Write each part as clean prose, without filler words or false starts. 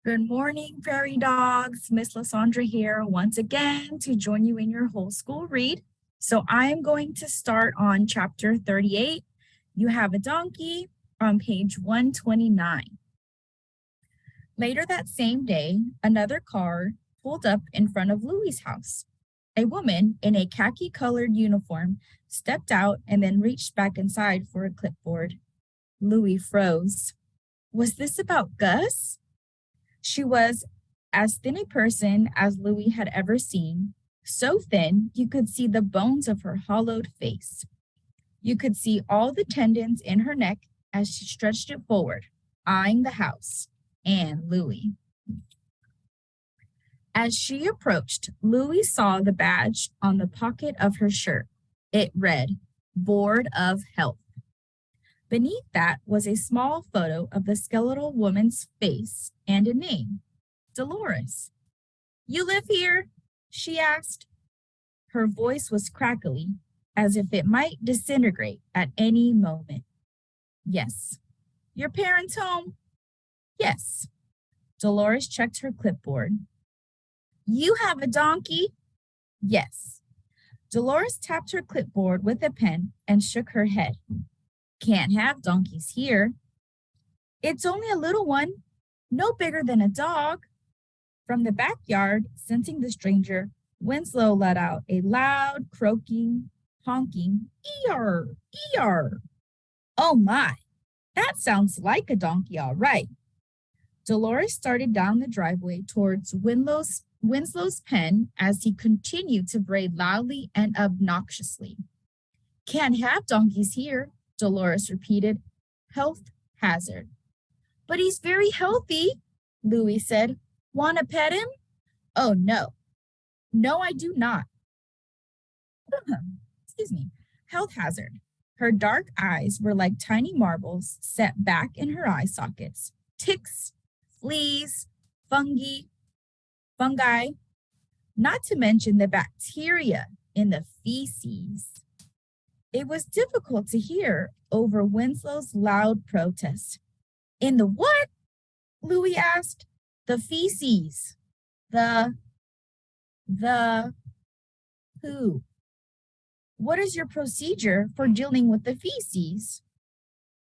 Good morning, prairie dogs. Miss Lysandra here once again to join you in your whole school read. So I am going to start on chapter 38. You have a donkey on page 129. Later that same day, another car pulled up in front of Louie's house. A woman in a khaki-colored uniform stepped out and then reached back inside for a clipboard. Louie froze. Was this about Gus? She was as thin a person as Louie had ever seen, so thin you could see the bones of her hollowed face. You could see all the tendons in her neck as she stretched it forward, eyeing the house and Louie. As she approached, Louie saw the badge on the pocket of her shirt. It read, Board of Health. Beneath that was a small photo of the skeletal woman's face and a name, Dolores. You live here? She asked. Her voice was crackly, as if it might disintegrate at any moment. Yes. Your parents home? Yes. Dolores checked her clipboard. You have a donkey? Yes. Dolores tapped her clipboard with a pen and shook her head. Can't have donkeys here. It's only a little one, no bigger than a dog. From the backyard, sensing the stranger, Winslow let out a loud, croaking, honking, eeyar, eeyar. Oh my, that sounds like a donkey, all right. Dolores started down the driveway towards Winslow's pen as he continued to bray loudly and obnoxiously. Can't have donkeys here, Dolores repeated. Health hazard. But he's very healthy, Louie said. Want to pet him? Oh, no. No, I do not. Excuse me. Health hazard. Her dark eyes were like tiny marbles set back in her eye sockets. Ticks, fleas, fungi, not to mention the bacteria in the feces. It was difficult to hear over Winslow's loud protest. In the what? Louie asked. The feces. The who? What is your procedure for dealing with the feces?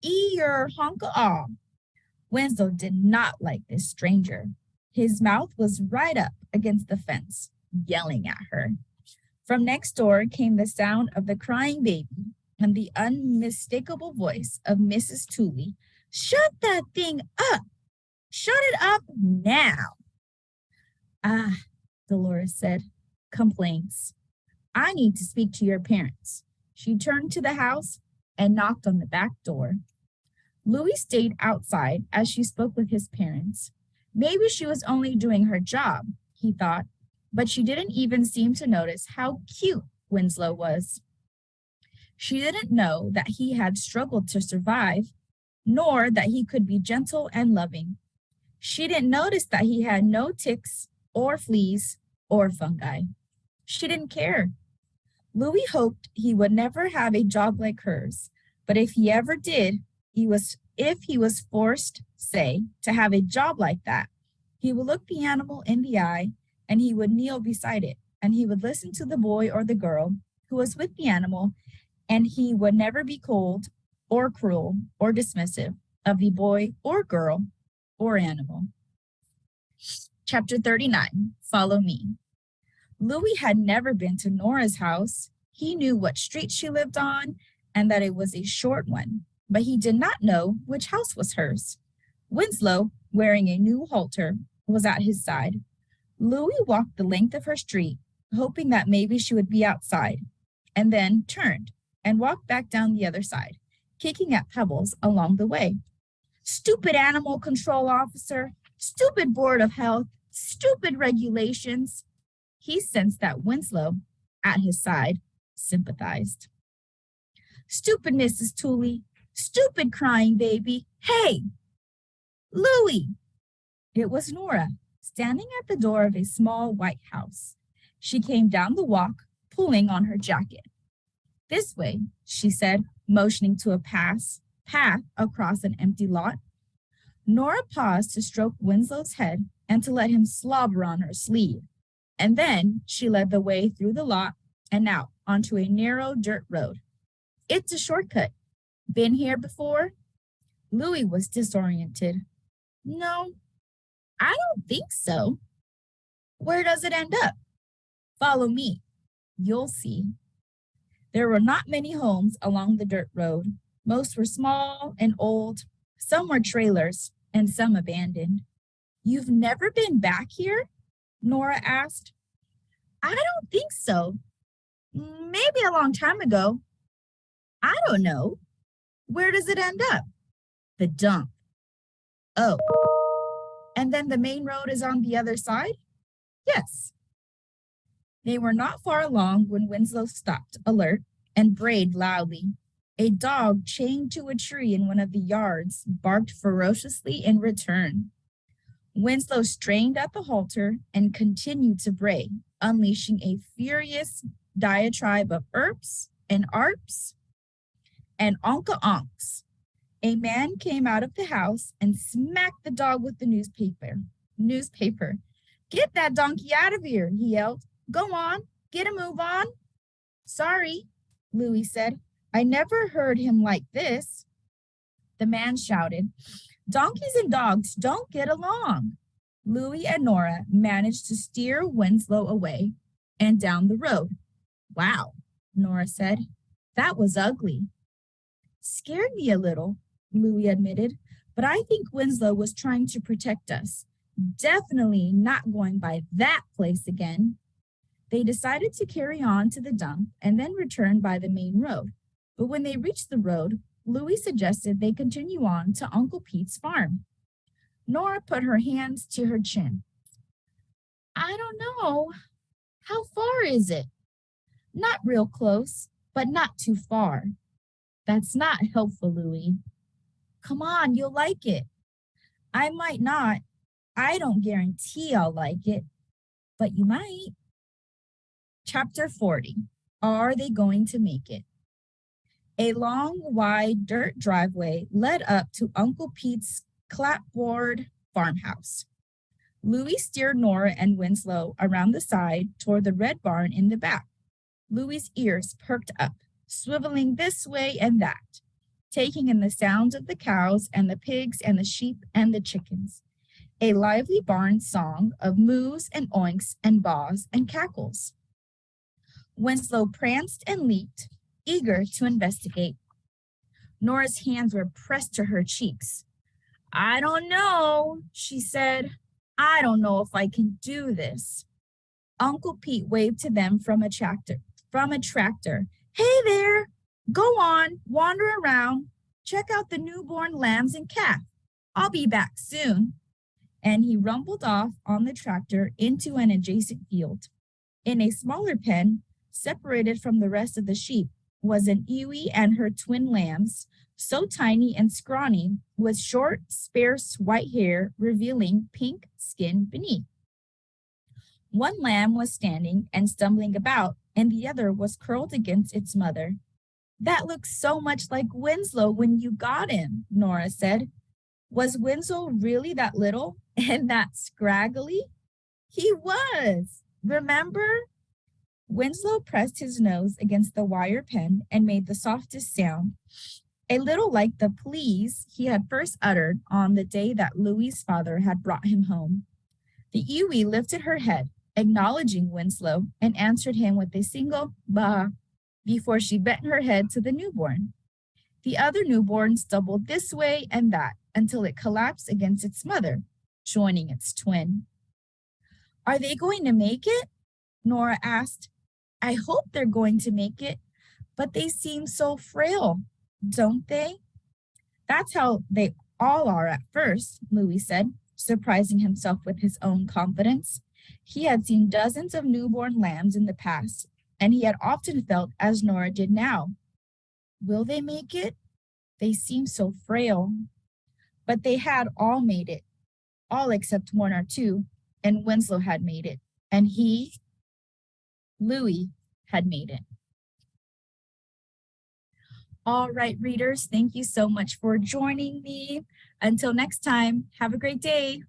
Ear honka-ah. Winslow did not like this stranger. His mouth was right up against the fence, yelling at her. From next door came the sound of the crying baby and the unmistakable voice of Mrs. Tooley. Shut that thing up! Shut it up now! Ah, Dolores said. Complaints. I need to speak to your parents. She turned to the house and knocked on the back door. Louie stayed outside as she spoke with his parents. Maybe she was only doing her job, he thought, but she didn't even seem to notice how cute Winslow was. She didn't know that he had struggled to survive, nor that he could be gentle and loving. She didn't notice that he had no ticks or fleas or fungi. She didn't care. Louie hoped he would never have a job like hers, but if he ever did, if he was forced, say, to have a job like that, he would look the animal in the eye and he would kneel beside it, and he would listen to the boy or the girl who was with the animal, and he would never be cold or cruel or dismissive of the boy or girl or animal. Chapter 39, Follow Me. Louie had never been to Nora's house. He knew what street she lived on and that it was a short one, but he did not know which house was hers. Winslow, wearing a new halter, was at his side. Louie walked the length of her street, hoping that maybe she would be outside, and then turned and walked back down the other side, kicking at pebbles along the way. Stupid animal control officer, stupid board of health, stupid regulations. He sensed that Winslow, at his side, sympathized. Stupid Mrs. Tooley, stupid crying baby. Hey, Louie! It was Nora, standing at the door of a small white house. She came down the walk, pulling on her jacket. This way, she said, motioning to a path across an empty lot. Nora paused to stroke Winslow's head and to let him slobber on her sleeve. And then she led the way through the lot and out onto a narrow dirt road. It's a shortcut. Been here before? Louis was disoriented. No, I don't think so. Where does it end up? Follow me. You'll see. There were not many homes along the dirt road. Most were small and old. Some were trailers and some abandoned. You've never been back here? Nora asked. I don't think so. Maybe a long time ago. I don't know. Where does it end up? The dump. Oh, and then the main road is on the other side? Yes. They were not far along when Winslow stopped, alert, and brayed loudly. A dog chained to a tree in one of the yards barked ferociously in return. Winslow strained at the halter and continued to bray, unleashing a furious diatribe of erps and arps and onka-onks. A man came out of the house and smacked the dog with the newspaper. Get that donkey out of here, he yelled. Go on, get a move on. Sorry, Louis said. I never heard him like this. The man shouted, Donkeys and dogs don't get along. Louis and Nora managed to steer Winslow away and down the road. Wow, Nora said. That was ugly. Scared me a little, Louis admitted, but I think Winslow was trying to protect us. Definitely not going by that place again. They decided to carry on to the dump and then return by the main road. But when they reached the road, Louis suggested they continue on to Uncle Pete's farm. Nora put her hands to her chin. I don't know. How far is it? Not real close, but not too far. That's not helpful, Louis. Come on, you'll like it. I might not. I don't guarantee I'll like it, but you might. Chapter 40. Are they going to make it? A long, wide dirt driveway led up to Uncle Pete's clapboard farmhouse. Louis steered Nora and Winslow around the side toward the red barn in the back. Louis's ears perked up, swiveling this way and that, taking in the sounds of the cows and the pigs and the sheep and the chickens. A lively barn song of moos and oinks and baws and cackles. Winslow pranced and leaped, eager to investigate. Nora's hands were pressed to her cheeks. I don't know, she said. I don't know if I can do this. Uncle Pete waved to them from a tractor. Hey there, go on, wander around, check out the newborn lambs and calf. I'll be back soon. And he rumbled off on the tractor into an adjacent field. In a smaller pen, separated from the rest of the sheep, was an ewe and her twin lambs, so tiny and scrawny, with short, sparse white hair revealing pink skin beneath. One lamb was standing and stumbling about, and the other was curled against its mother. That looks so much like Winslow when you got him, Nora said. Was Winslow really that little and that scraggly? He was, remember? Winslow pressed his nose against the wire pen and made the softest sound, a little like the please he had first uttered on the day that Louis's father had brought him home. The ewe lifted her head, acknowledging Winslow, and answered him with a single bah before she bent her head to the newborn. The other newborn stumbled this way and that until it collapsed against its mother, joining its twin. Are they going to make it? Nora asked. I hope they're going to make it, but they seem so frail, don't they? That's how they all are at first, Louis said, surprising himself with his own confidence. He had seen dozens of newborn lambs in the past, and he had often felt as Nora did now. Will they make it? They seem so frail. But they had all made it, all except one or two, and Winslow had made it, and he, Louis, had made it. All right, readers, thank you so much for joining me. Until next time, have a great day.